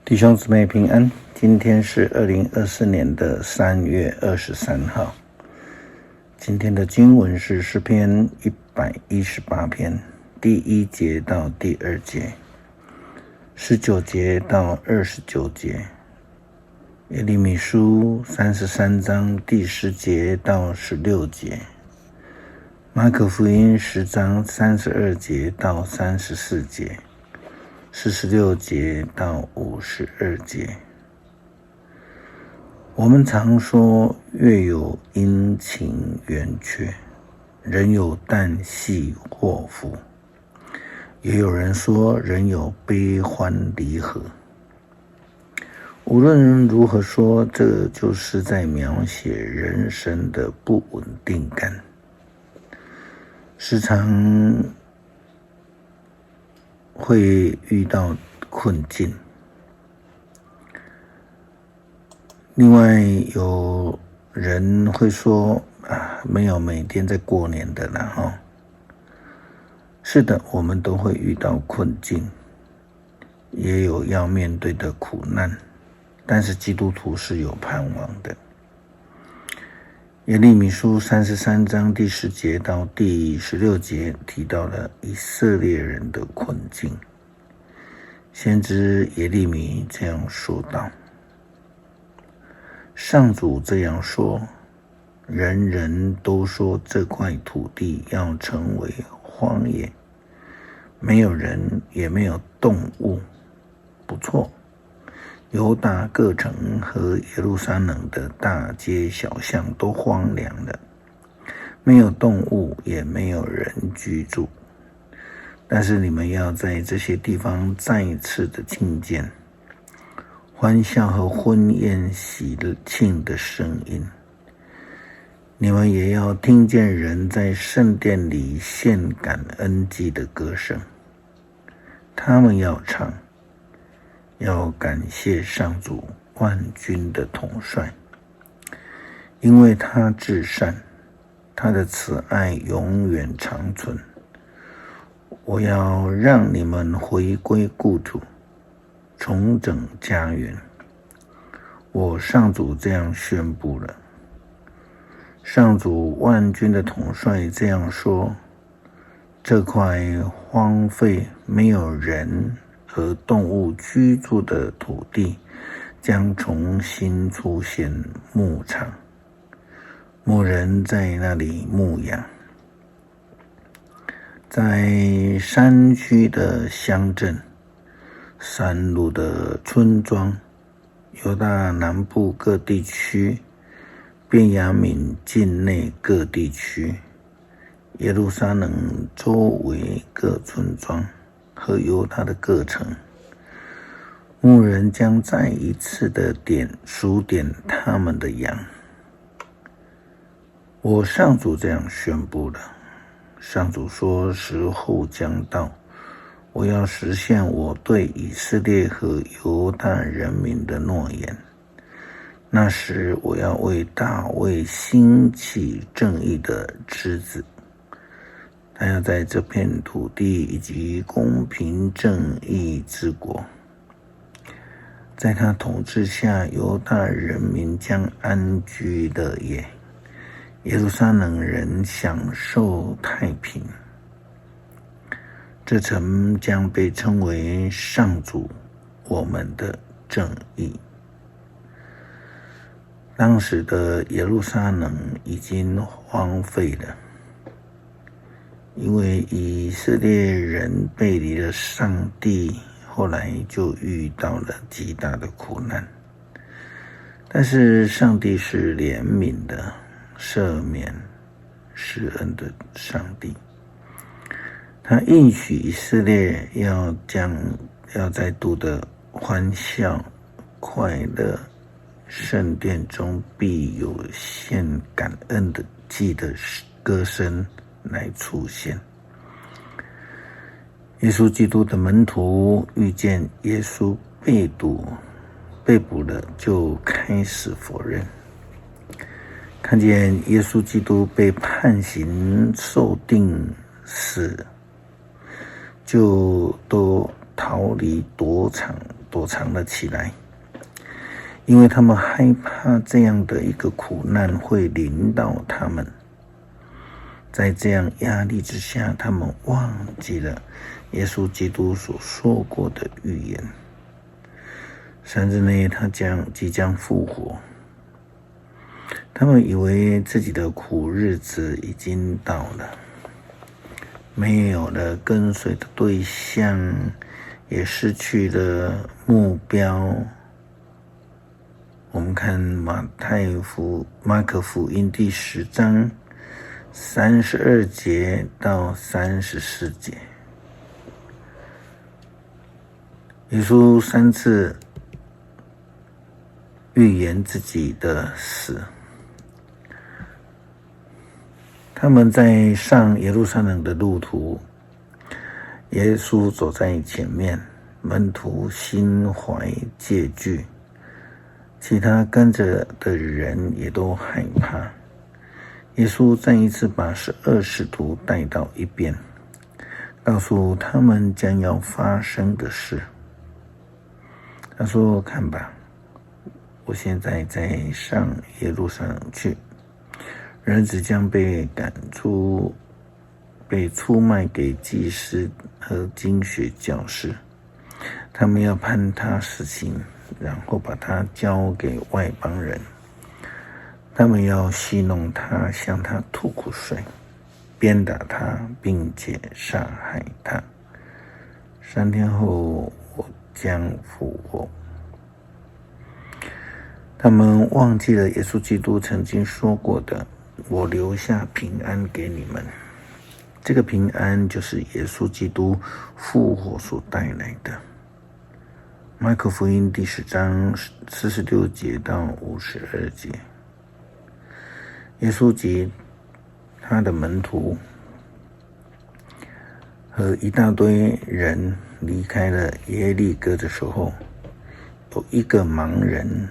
弟兄姊妹平安，今天是2024年的3月23号。今天的经文是诗篇118篇第1节到第2节，19节到29节，耶利米书33章第10节到16节，马可福音10章32节到34节，46节到52节。我们常说月有阴晴圆缺，人有旦夕祸福，也有人说人有悲欢离合。无论如何说，这就是在描写人生的不稳定感，时常会遇到困境。另外有人会说没有每天在过年的啦是的，我们都会遇到困境，也有要面对的苦难，但是基督徒是有盼望的。耶利米书33章第10节到第16节提到了以色列人的困境。先知耶利米这样说道：上主这样说，人人都说这块土地要成为荒野，没有人也没有动物。不错，犹大各城和耶路撒冷的大街小巷都荒凉了，没有动物，也没有人居住。但是你们要在这些地方再一次的听见欢笑和婚宴喜庆的声音，你们也要听见人在圣殿里献感恩祭的歌声。他们要唱，要感谢上主万军的统帅，因为他至善，他的慈爱永远长存。我要让你们回归故土，重整家园。我上主这样宣布了。上主万军的统帅这样说：这块荒废没有人和动物居住的土地将重新出现牧场，牧人在那里牧羊。在山区的乡镇、山路的村庄、犹大南部各地区、便雅悯境内各地区、耶路撒冷周围各村庄和犹大的各城，牧人将再一次的数点他们的羊。我上主这样宣布了。上主说，时候将到，我要实现我对以色列和犹大人民的诺言。那时我要为大卫兴起正义的枝子，他要在这片土地以及公平正义之国。在他统治下，犹大人民将安居乐业，耶路撒冷人享受太平。这城将被称为上主我们的正义。当时的耶路撒冷已经荒废了，因为以色列人背离了上帝，后来就遇到了极大的苦难。但是上帝是怜悯的、赦免施恩的上帝，他应许以色列要再度的欢笑快乐，圣殿中必有献感恩的祭的歌声来出现。耶稣基督的门徒遇见耶稣被捕了，就开始否认。看见耶稣基督被判刑受定死，就都逃离躲藏躲藏了起来，因为他们害怕这样的一个苦难会临到他们。在这样压力之下，他们忘记了耶稣基督所说过的预言，3日内他即将复活。他们以为自己的苦日子已经到了，没有了跟随的对象，也失去了目标。我们看马可福音第10章32节到34节，耶稣3次预言自己的死。他们在上耶路撒冷的路途，耶稣走在前面，门徒心怀戒惧，其他跟着的人也都害怕。耶稣再一次把12使徒带到一边，告诉他们将要发生的事。他说：看吧，我现在在上耶路撒冷去，人子将被赶出，被出卖给祭司和经学教师，他们要判他死刑，然后把他交给外邦人。他们要戏弄他，向他吐苦水，鞭打他，并且杀害他。3天后，我将复活。他们忘记了耶稣基督曾经说过的：我留下平安给你们。这个平安就是耶稣基督复活所带来的。马可福音第10章46节到52节，耶稣及他的门徒和一大堆人离开了耶利哥的时候，有一个盲人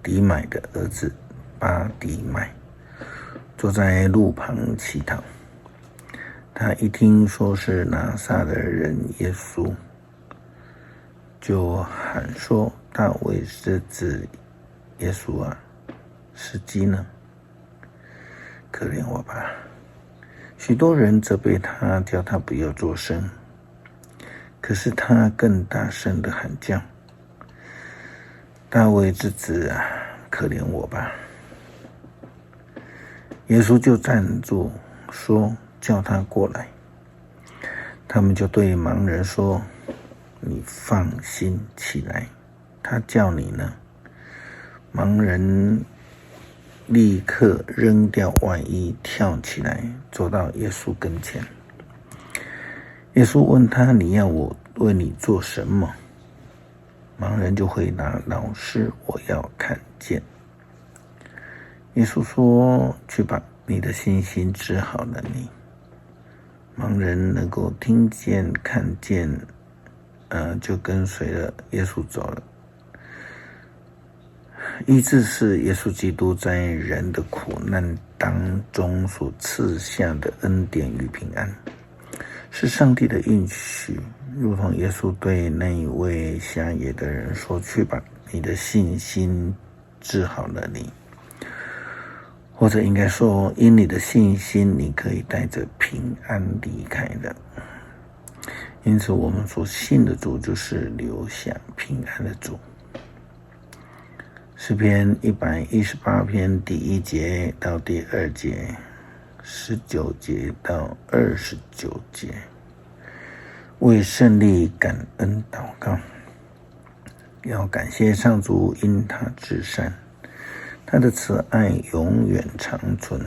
底买的儿子巴底买坐在路旁乞讨。他一听说是拿撒勒人耶稣，就喊说：大卫之子耶稣啊，司机呢？可怜我吧！许多人责备他，叫他不要作声，可是他更大声地喊叫：大卫之子啊，可怜我吧！耶稣就站住说：叫他过来。他们就对盲人说：你放心起来，他叫你呢。盲人立刻扔掉外衣，跳起来，走到耶稣跟前。耶稣问他：你要我为你做什么？盲人就回答：老师，我要看见。耶稣说：去吧，你的信心治好了你。盲人能够听见看见，就跟随了耶稣走了。医治是耶稣基督在人的苦难当中所赐下的恩典与平安，是上帝的应许，如同耶稣对那一位瞎眼的人说：去吧，你的信心治好了你。或者应该说，因你的信心，你可以带着平安离开的。因此我们所信的主就是留下平安的主。诗篇118篇第1节到第2节，19节到29节，为胜利感恩祷告。要感谢上主，因他至善，他的慈爱永远长存。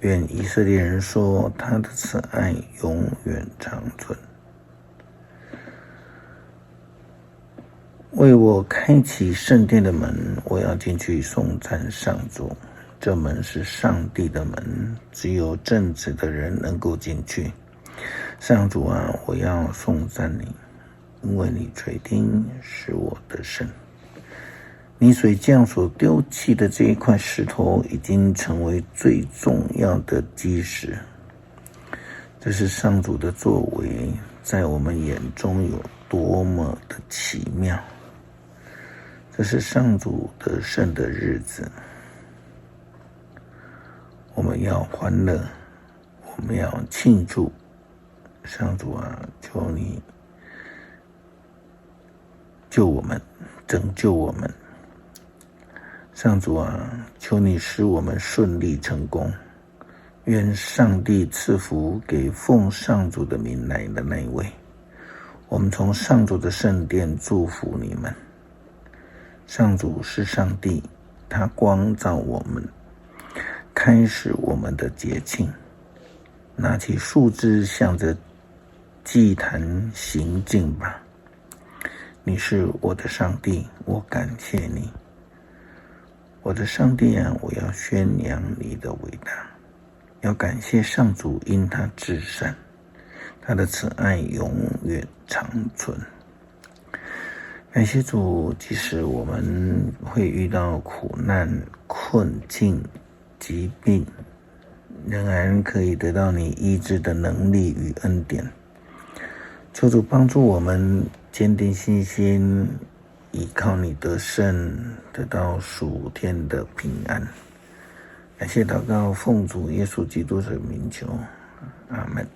愿以色列人说，他的慈爱永远长存。为我开启圣殿的门，我要进去颂赞上主。这门是上帝的门，只有正直的人能够进去。上主啊，我要颂赞你，因为你垂听是我的神。泥水匠所丢弃的这一块石头，已经成为最重要的基石。这是上主的作为，在我们眼中有多么的奇妙！这是上主得胜的日子，我们要欢乐，我们要庆祝。上主啊，求你救我们，拯救我们。上主啊，求你使我们顺利成功。愿上帝赐福给奉上主的名来的那一位。我们从上主的圣殿祝福你们。上主是上帝，他光照我们，开始我们的节庆。拿起树枝，向着祭坛行进吧。你是我的上帝，我感谢你。我的上帝啊，我要宣扬你的伟大，要感谢上主，因他至善，他的慈爱永远长存。感谢主，即使我们会遇到苦难、困境、疾病，仍然可以得到你医治的能力与恩典。求主帮助我们坚定信心，依靠你得胜，得到属天的平安。感谢祷告，奉主耶稣基督的名求，阿们。